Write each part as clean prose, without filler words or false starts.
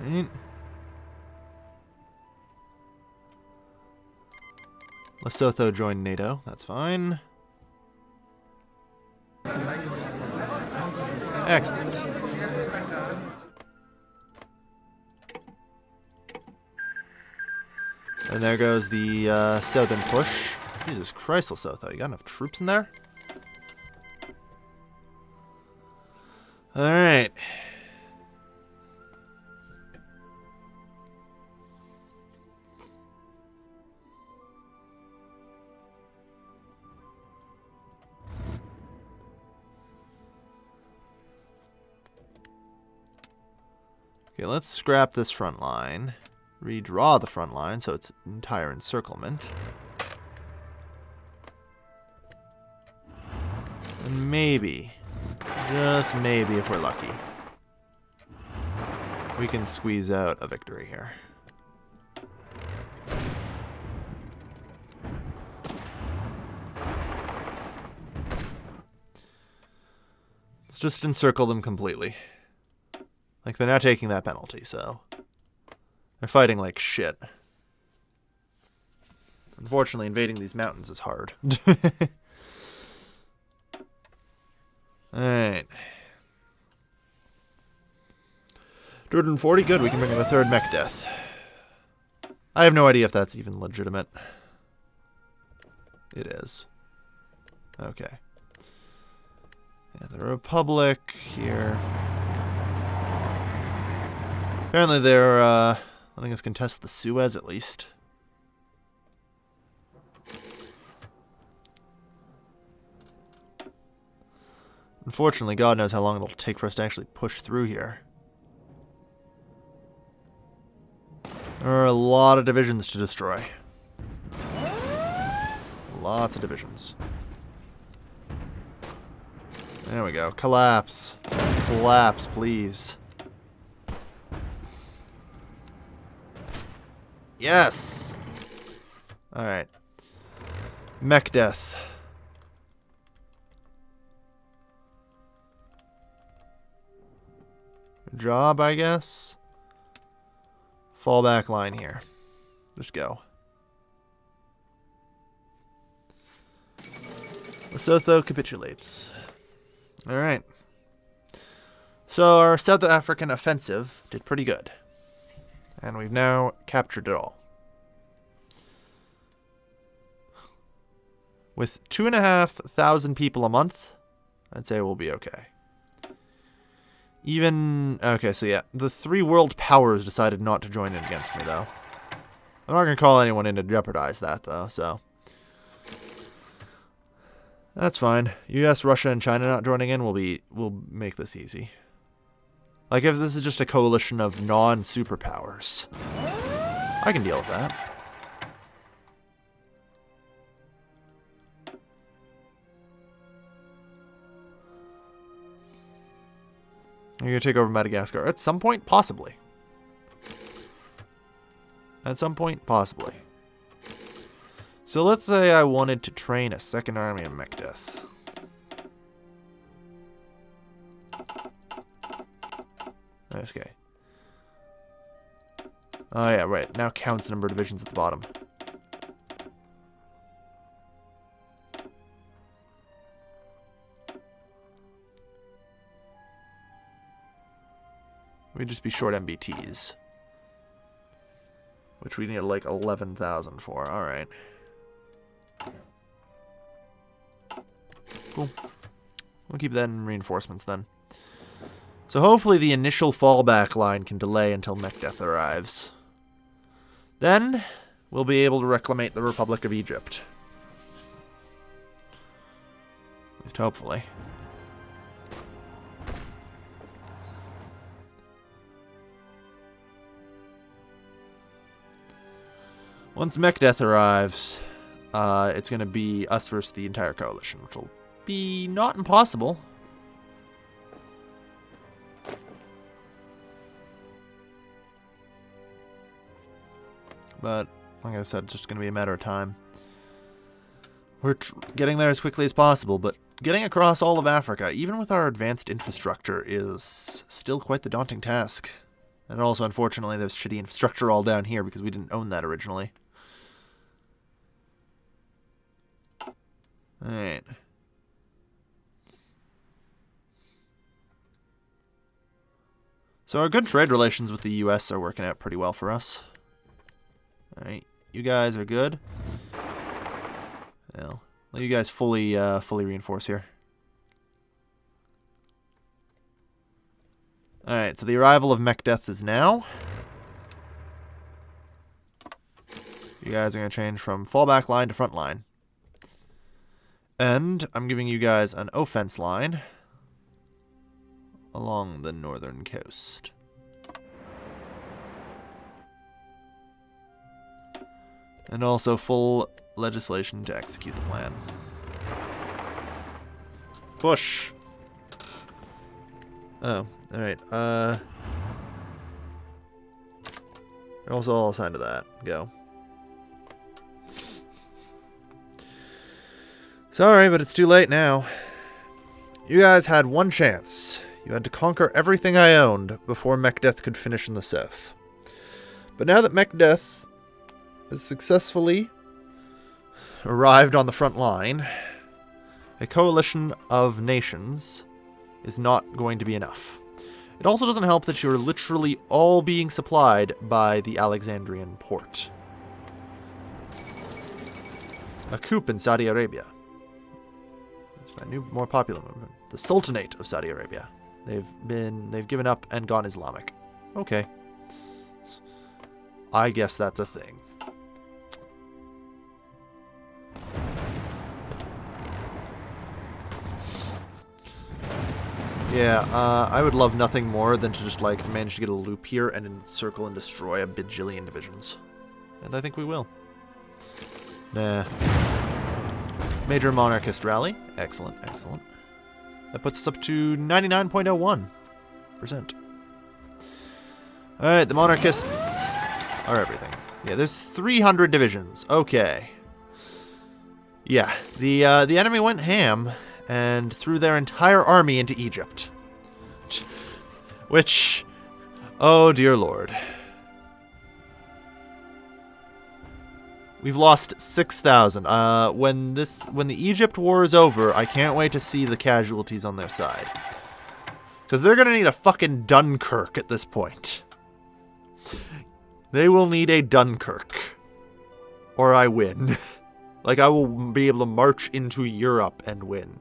Right. Lesotho joined NATO. That's fine. Excellent. And there goes the southern push. Jesus Christ, Lesotho. You got enough troops in there? Alright. Okay, let's scrap this front line. Redraw the front line so it's entire encirclement. And maybe, just maybe if we're lucky, we can squeeze out a victory here. Let's just encircle them completely. Like, they're not taking that penalty, so they're fighting like shit. Unfortunately, invading these mountains is hard. Alright. 240, good. We can bring in a third mech death. I have no idea if that's even legitimate. It is. Okay. Yeah, the Republic here. Apparently they're letting us contest the Suez at least. Unfortunately, God knows how long it'll take for us to actually push through here. There are a lot of divisions to destroy. Lots of divisions. There we go. Collapse. Collapse, please. Yes! Alright. Mech death. Job, I guess. Fallback line here. Just go. Lesotho capitulates. Alright. So our South African offensive did pretty good. And we've now captured it all. With 2,500 people a month, I'd say we'll be okay. Even... Okay, so yeah. The 3 world powers decided not to join in against me, though. I'm not going to call anyone in to jeopardize that, though, so... That's fine. US, Russia, and China not joining in will make this easy. Like, if this is just a coalition of non-superpowers, I can deal with that. You're going to take over Madagascar. At some point, possibly. At some point, possibly. So let's say I wanted to train a second army of mech death. Okay. Oh yeah, right. Now counts the number of divisions at the bottom. We'd just be short MBTs. Which we need like 11,000 for. Alright. Cool. We'll keep that in reinforcements then. So hopefully the initial fallback line can delay until mech death arrives. Then we'll be able to reclamate the Republic of Egypt. At least hopefully. Once mech death arrives, it's going to be us versus the entire coalition, which will be not impossible. But, like I said, it's just going to be a matter of time. We're getting there as quickly as possible, but getting across all of Africa, even with our advanced infrastructure, is still quite the daunting task. And also, unfortunately, there's shitty infrastructure all down here because we didn't own that originally. Alright. So our good trade relations with the U.S. are working out pretty well for us. Alright, you guys are good. Well, let you guys fully reinforce here. Alright, so the arrival of mech death is now. You guys are going to change from fallback line to front line. And I'm giving you guys an offense line along the northern coast. And also full legislation to execute the plan. Push! Oh, alright. You're also all assigned to that. Go. Sorry, but it's too late now. You guys had one chance. You had to conquer everything I owned before Mech Death could finish in the south. But now that Mech Death has successfully arrived on the front line, a coalition of nations is not going to be enough. It also doesn't help that you're literally all being supplied by the Alexandrian port. A coup in Saudi Arabia. It's my new, more popular movement. The Sultanate of Saudi Arabia. They've given up and gone Islamic. Okay. I guess that's a thing. Yeah, I would love nothing more than to just, like, manage to get a loop here and encircle and destroy a bajillion divisions. And I think we will. Nah. Major monarchist rally. Excellent, excellent. That puts us up to 99.01%. Alright, the monarchists are everything. Yeah, there's 300 divisions. Okay. Yeah, the enemy went ham and threw their entire army into Egypt. Which, oh dear lord. We've lost 6,000. When the Egypt war is over, I can't wait to see the casualties on their side. Because they're going to need a fucking Dunkirk at this point. They will need a Dunkirk. Or I win. Like, I will be able to march into Europe and win.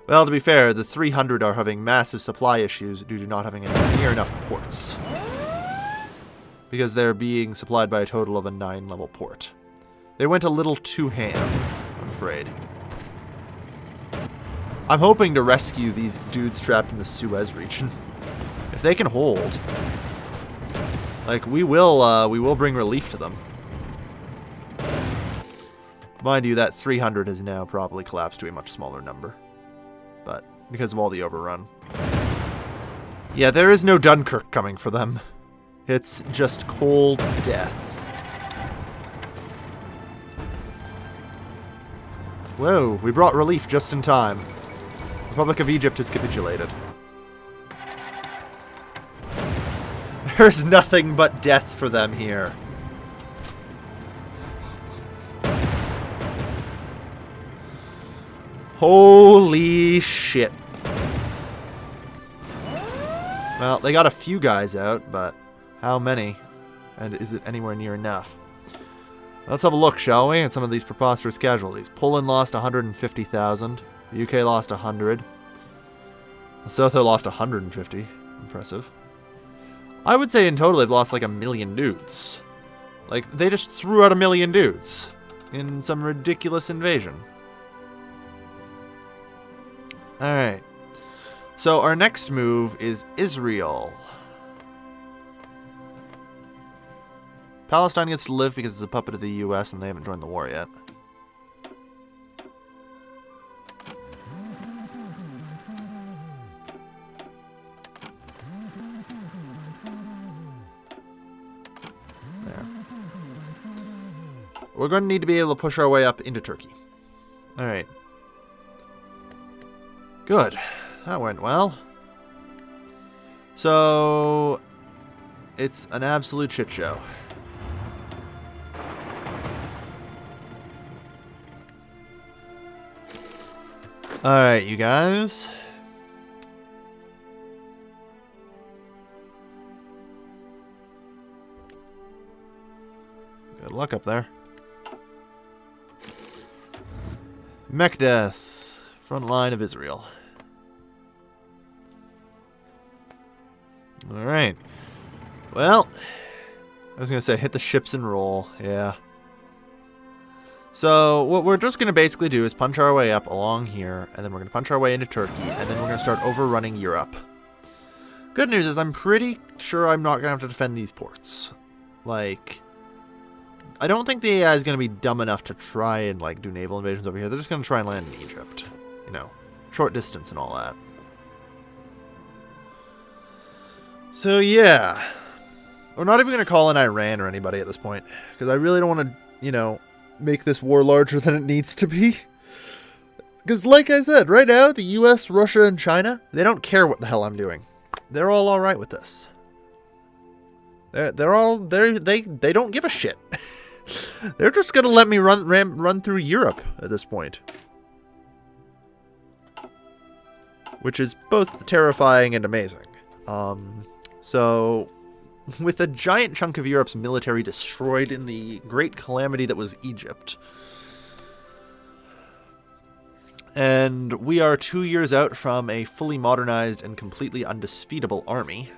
Well, to be fair, the 300 are having massive supply issues due to not having near enough ports. Because they're being supplied by a total of a 9-level port. They went a little too ham, I'm afraid. I'm hoping to rescue these dudes trapped in the Suez region. If they can hold. Like, we will bring relief to them. Mind you, that 300 has now probably collapsed to a much smaller number. But because of all the overrun. Yeah, there is no Dunkirk coming for them. It's just cold death. Whoa, we brought relief just in time. The Republic of Egypt has capitulated. There's nothing but death for them here. Holy shit. Well, they got a few guys out, but how many? And is it anywhere near enough? Let's have a look, shall we, at some of these preposterous casualties. Poland lost 150,000. The UK lost 100. Lesotho lost 150. Impressive. I would say in total they've lost like 1 million dudes. Like, they just threw out 1 million dudes in some ridiculous invasion. Alright. So our next move is Israel. Palestine gets to live because it's a puppet of the US and they haven't joined the war yet. There. We're going to need to be able to push our way up into Turkey. Alright. Good. That went well. So, it's an absolute shit show. Alright, you guys. Good luck up there. Mech death. Front line of Israel. Alright. Well, I was going to say hit the ships and roll. Yeah. So, what we're just going to basically do is punch our way up along here, and then we're going to punch our way into Turkey, and then we're going to start overrunning Europe. Good news is I'm pretty sure I'm not going to have to defend these ports. Like, I don't think the AI is going to be dumb enough to try and, like, do naval invasions over here. They're just going to try and land in Egypt. You know, short distance and all that. So, yeah. We're not even going to call in Iran or anybody at this point, because I really don't want to, you know, make this war larger than it needs to be. Because, like I said, right now, the US, Russia, and China, they don't care what the hell I'm doing. They're all alright with this. They don't give a shit. They're just gonna let me run through Europe at this point. Which is both terrifying and amazing. So, with a giant chunk of Europe's military destroyed in the great calamity that was Egypt, and we are 2 years out from a fully modernized and completely undefeatable army.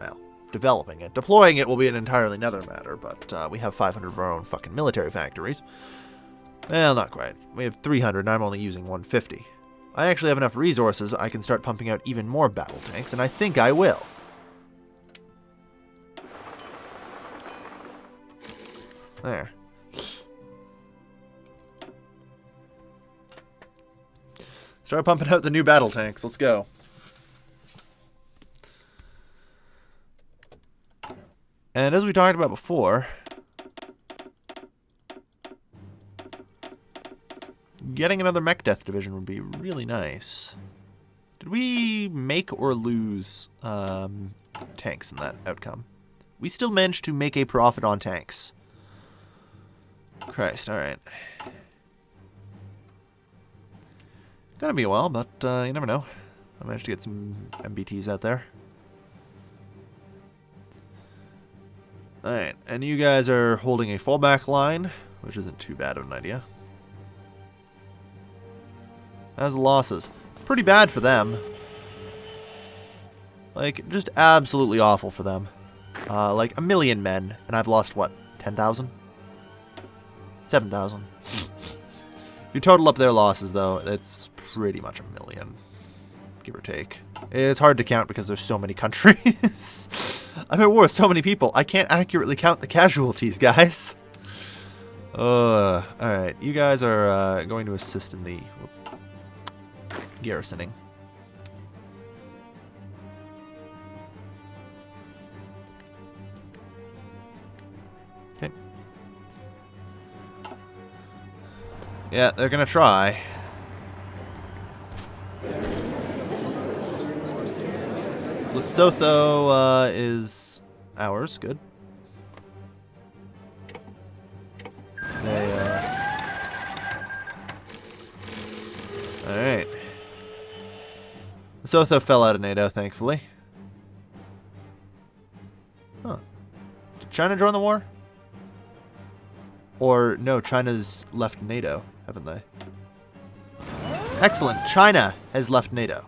Well, developing it. Deploying it will be an entirely another matter, but we have 500 of our own fucking military factories. Well, not quite. We have 300 and I'm only using 150. I actually have enough resources I can start pumping out even more battle tanks, and I think I will. There. Start pumping out the new battle tanks. Let's go. And as we talked about before, getting another mech death division would be really nice. Did we make or lose tanks in that outcome? We still managed to make a profit on tanks. Christ, alright. Gonna be a while, but you never know. I managed to get some MBTs out there. Alright, and you guys are holding a fallback line, which isn't too bad of an idea. As losses. Pretty bad for them. Like, just absolutely awful for them. Like, 1 million men, and I've lost, what, 10,000? 7,000. If you total up their losses, though, it's pretty much 1 million. Give or take. It's hard to count because there's so many countries. I'm at war with so many people. I can't accurately count the casualties, guys. Alright. You guys are going to assist in the garrisoning. Okay. Yeah, they're gonna try. Lesotho is ours. Good. They, Alright. Lesotho fell out of NATO, thankfully. Huh. Did China join the war? Or, no, China's left NATO, haven't they? Excellent. China has left NATO.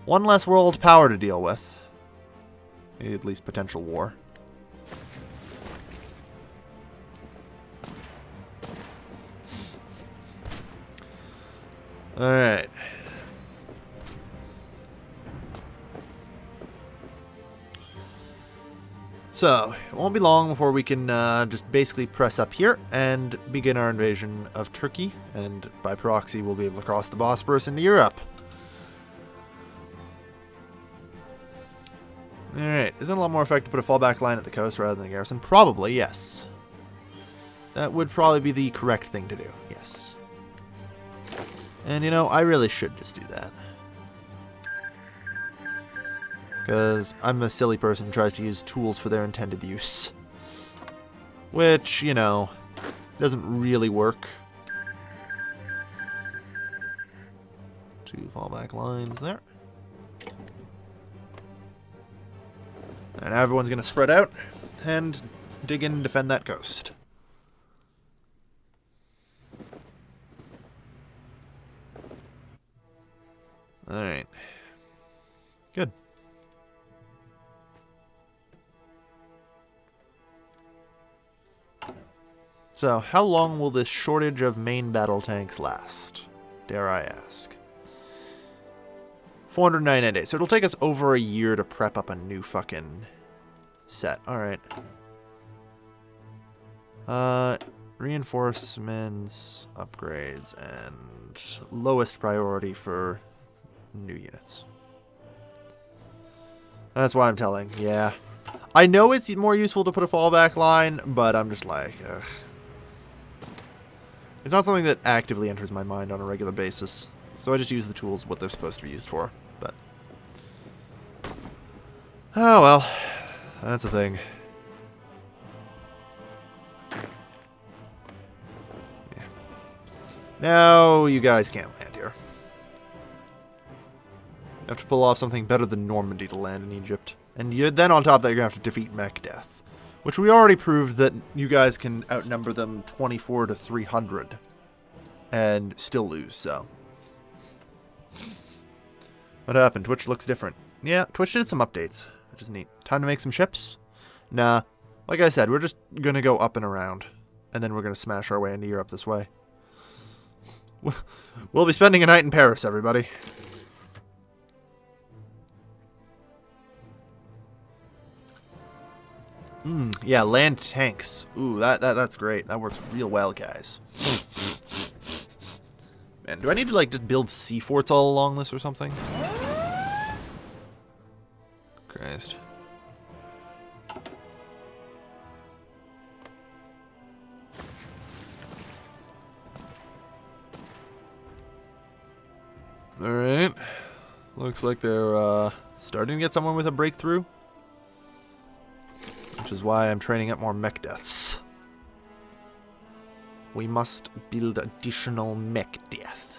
One less world power to deal with. At least potential war. Alright. So, it won't be long before we can just basically press up here and begin our invasion of Turkey. And by proxy, we'll be able to cross the Bosporus into Europe. Alright, isn't it a lot more effective to put a fallback line at the coast rather than a garrison? Probably, yes. That would probably be the correct thing to do, yes. And, you know, I really should just do that. Because I'm a silly person who tries to use tools for their intended use. Which, you know, doesn't really work. 2 fallback lines there. And everyone's going to spread out and dig in and defend that coast. Alright. Good. So, how long will this shortage of main battle tanks last? Dare I ask. 499 days. So it'll take us over a year to prep up a new fucking set. Alright. Reinforcements, upgrades, and lowest priority for new units. That's why I'm telling. Yeah. I know it's more useful to put a fallback line, but I'm just like, ugh. It's not something that actively enters my mind on a regular basis. So I just use the tools what they're supposed to be used for. But oh well. That's the thing. Yeah. Now you guys can't land here. You have to pull off something better than Normandy to land in Egypt. And then on top of that, you're going to have to defeat Mech Death. Which we already proved that you guys can outnumber them 24 to 300. And still lose, so. What happened? Twitch looks different. Yeah, Twitch did some updates, which is neat. Time to make some ships? Nah. Like I said, we're just going to go up and around. And then we're going to smash our way into Europe this way. We'll be spending a night in Paris, everybody. Yeah, land tanks. Ooh, that's great. That works real well, guys. Man, do I need to, like, just build sea forts all along this or something? Christ. Alright. Looks like they're, starting to get someone with a breakthrough. Which is why I'm training up more mech deaths. We must build additional mech death.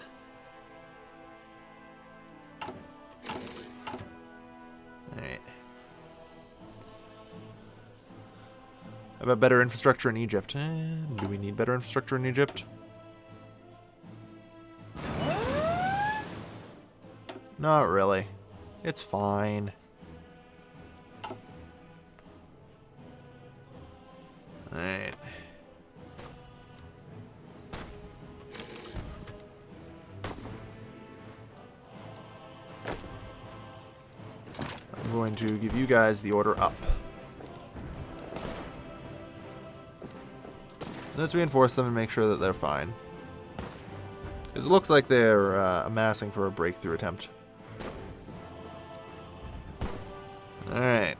Alright. How about better infrastructure in Egypt? Do we need better infrastructure in Egypt? Not really. It's fine. Alright. I'm going to give you guys the order up. Let's reinforce them and make sure that they're fine. Because it looks like they're amassing for a breakthrough attempt. Alright.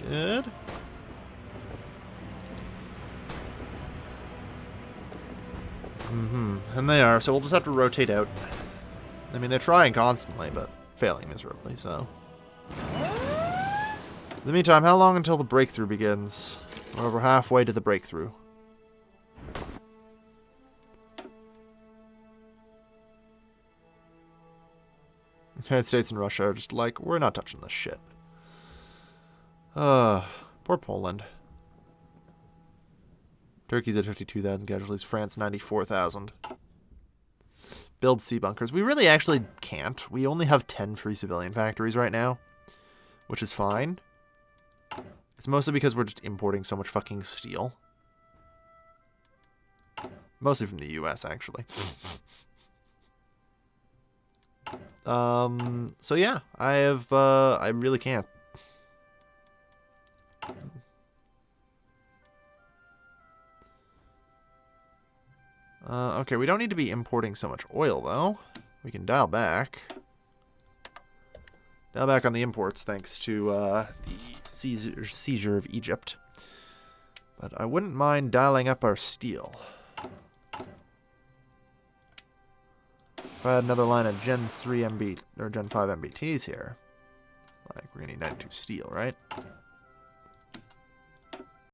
Good. And they are, so we'll just have to rotate out. I mean, they're trying constantly, but failing miserably, so. In the meantime, how long until the breakthrough begins? We're over halfway to the breakthrough. The United States and Russia are just like, we're not touching this shit. Poor Poland. Turkey's at 52,000 casualties. France, 94,000. Build sea bunkers. We really actually can't. We only have 10 free civilian factories right now. Which is fine. It's mostly because we're just importing so much fucking steel. Mostly from the US, actually. So yeah, I really can't. Okay, we don't need to be importing so much oil, though. We can dial back. Dial back on the imports, thanks to the seizure of Egypt. But I wouldn't mind dialing up our steel. If I had another line of Gen 3 MB or Gen 5 MBTs here, like we're gonna need 92 steel, right?